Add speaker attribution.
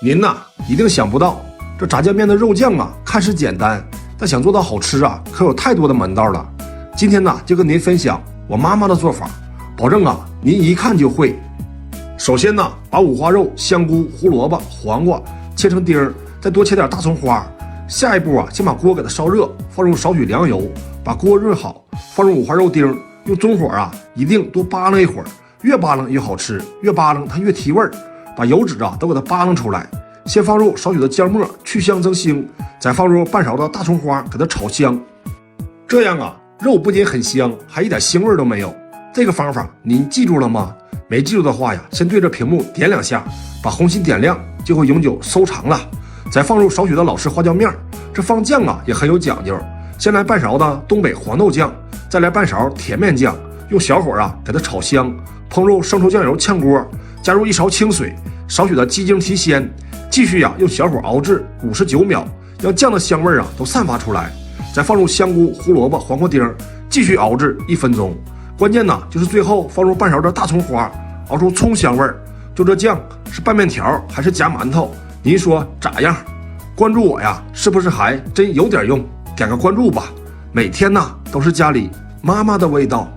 Speaker 1: 您呐一定想不到，这炸酱面的肉酱啊，看似简单，但想做到好吃啊，可有太多的门道了。今天呢，就跟您分享我妈妈的做法，保证啊，您一看就会。首先呢，把五花肉、香菇、胡萝卜、黄瓜切成丁儿，再多切点大葱花。下一步啊，先把锅给它烧热，放入少许凉油，把锅润好，放入五花肉丁，用中火啊，一定多扒拉一会儿，越扒拉越好吃，越扒拉它越提味儿。把油脂啊都给它扒拉出来，先放入少许的姜末去香增腥，再放入半勺的大葱花给它炒香。这样啊，肉不仅很香，还一点腥味都没有。这个方法您记住了吗？没记住的话呀，先对着屏幕点2下，把红心点亮，就会永久收藏了。再放入少许的老式花椒面，这放酱啊也很有讲究。先来半勺的东北黄豆酱，再来半勺甜面酱，用小火啊给它炒香。烹入生抽酱油炝锅，加入1勺清水，少许的鸡精提鲜，继续用小火熬制59秒，让酱的香味啊都散发出来。再放入香菇、胡萝卜、黄瓜丁，继续熬制1分钟。关键呢就是最后放入半勺的大葱花，熬出葱香味。就这酱是拌面条还是夹馒头？您说咋样？关注我呀，是不是还真有点用？点个关注吧。每天呢都是家里妈妈的味道。